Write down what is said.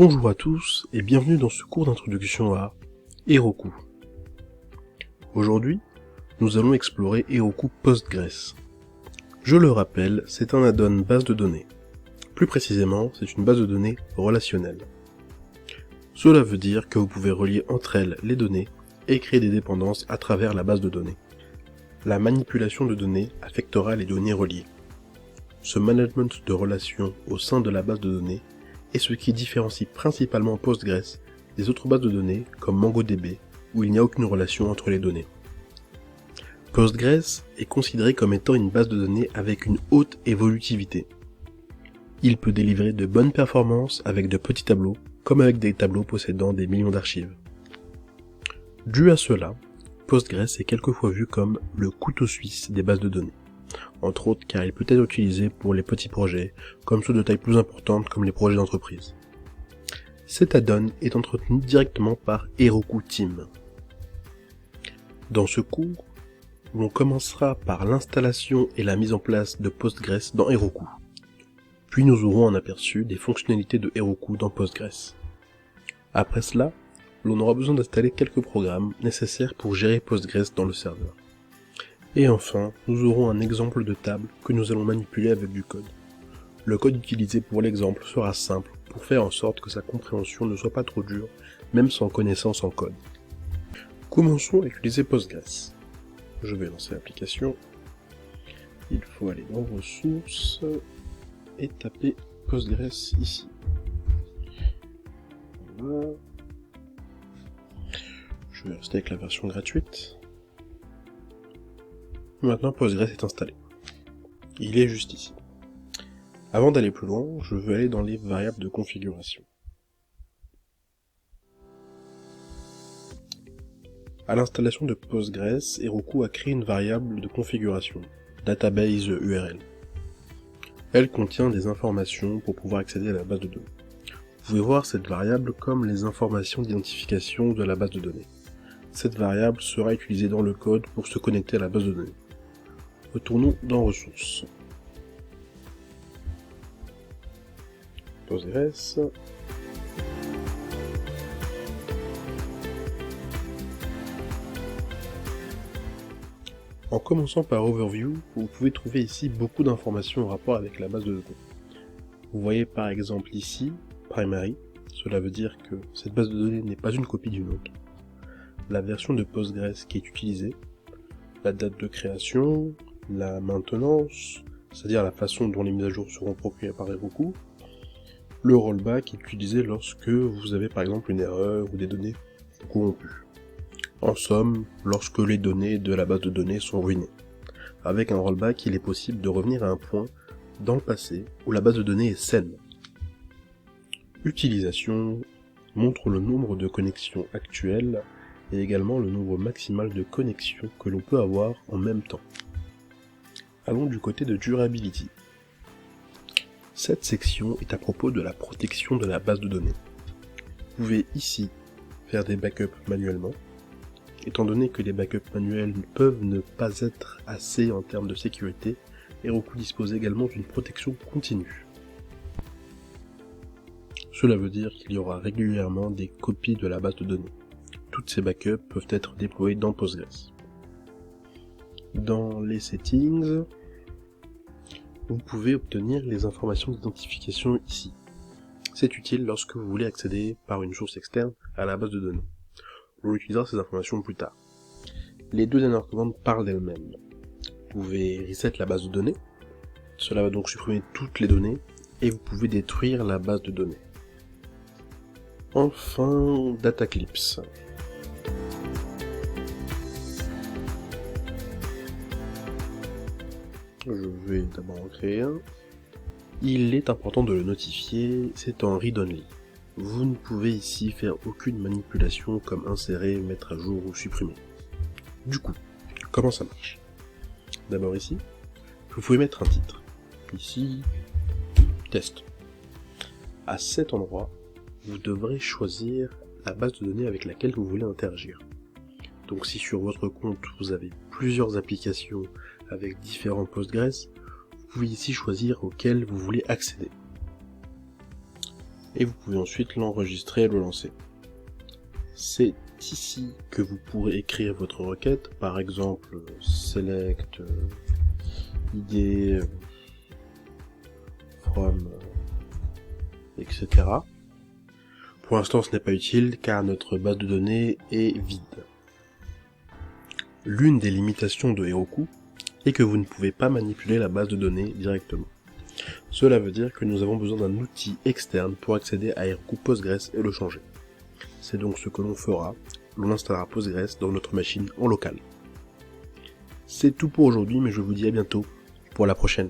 Bonjour à tous et bienvenue dans ce cours d'introduction à Heroku. Aujourd'hui, nous allons explorer Heroku Postgres. Je le rappelle, c'est un add-on base de données. Plus précisément, c'est une base de données relationnelle. Cela veut dire que vous pouvez relier entre elles les données et créer des dépendances à travers la base de données. La manipulation de données affectera les données reliées. Ce management de relations au sein de la base de données est ce qui différencie principalement Postgres des autres bases de données comme MongoDB où il n'y a aucune relation entre les données. Postgres est considéré comme étant une base de données avec une haute évolutivité. Il peut délivrer de bonnes performances avec de petits tableaux comme avec des tableaux possédant des millions d'archives. Dû à cela, Postgres est quelquefois vu comme le couteau suisse des bases de données. Entre autres car il peut être utilisé pour les petits projets, comme ceux de taille plus importante comme les projets d'entreprise. Cet add-on est entretenu directement par Heroku Team. Dans ce cours, on commencera par l'installation et la mise en place de Postgres dans Heroku. Puis nous aurons un aperçu des fonctionnalités de Heroku dans Postgres. Après cela, l'on aura besoin d'installer quelques programmes nécessaires pour gérer Postgres dans le serveur. Et enfin, nous aurons un exemple de table que nous allons manipuler avec du code. Le code utilisé pour l'exemple sera simple pour faire en sorte que sa compréhension ne soit pas trop dure, même sans connaissance en code. Commençons à utiliser Postgres. Je vais lancer l'application. Il faut aller dans Ressources et taper Postgres ici. Voilà. Je vais rester avec la version gratuite. Maintenant Postgres est installé. Il est juste ici. Avant d'aller plus loin, je veux aller dans les variables de configuration. À l'installation de Postgres, Heroku a créé une variable de configuration, database URL. Elle contient des informations pour pouvoir accéder à la base de données. Vous pouvez voir cette variable comme les informations d'identification de la base de données. Cette variable sera utilisée dans le code pour se connecter à la base de données. Retournons dans Ressources. Postgres. En commençant par Overview, vous pouvez trouver ici beaucoup d'informations en rapport avec la base de données. Vous voyez par exemple ici, Primary, cela veut dire que cette base de données n'est pas une copie d'une autre. La version de Postgres qui est utilisée, la date de création, la maintenance, c'est-à-dire la façon dont les mises à jour seront procurées par Heroku, le rollback est utilisé lorsque vous avez par exemple une erreur ou des données corrompues. En somme, lorsque les données de la base de données sont ruinées. Avec un rollback, il est possible de revenir à un point dans le passé où la base de données est saine. Utilisation montre le nombre de connexions actuelles et également le nombre maximal de connexions que l'on peut avoir en même temps. Allons du côté de Durability. Cette section est à propos de la protection de la base de données. Vous pouvez ici faire des backups manuellement. Étant donné que les backups manuels peuvent ne pas être assez en termes de sécurité, Heroku dispose également d'une protection continue. Cela veut dire qu'il y aura régulièrement des copies de la base de données. Toutes ces backups peuvent être déployés dans Postgres. Dans les settings, vous pouvez obtenir les informations d'identification ici. C'est utile lorsque vous voulez accéder par une source externe à la base de données. On utilisera ces informations plus tard. Les deux dernières commandes parlent d'elles-mêmes. Vous pouvez reset la base de données. Cela va donc supprimer toutes les données et vous pouvez détruire la base de données. Enfin, Dataclips. Je vais d'abord en créer un. Il est important de le notifier, c'est en read-only. Vous ne pouvez ici faire aucune manipulation comme insérer, mettre à jour ou supprimer. Du coup, comment ça marche? D'abord ici, vous pouvez mettre un titre. Ici, test. À cet endroit, vous devrez choisir la base de données avec laquelle vous voulez interagir. Donc si sur votre compte vous avez plusieurs applications avec différents Postgres, vous pouvez ici choisir auxquels vous voulez accéder. et vous pouvez ensuite l'enregistrer et le lancer. C'est ici que vous pourrez écrire votre requête, par exemple select id from etc. Pour l'instant ce n'est pas utile car notre base de données est vide. L'une des limitations de Heroku est que vous ne pouvez pas manipuler la base de données directement. Cela veut dire que nous avons besoin d'un outil externe pour accéder à Heroku Postgres et le changer. C'est donc ce que l'on fera, l'on installera Postgres dans notre machine en local. C'est tout pour aujourd'hui, mais je vous dis à bientôt pour la prochaine.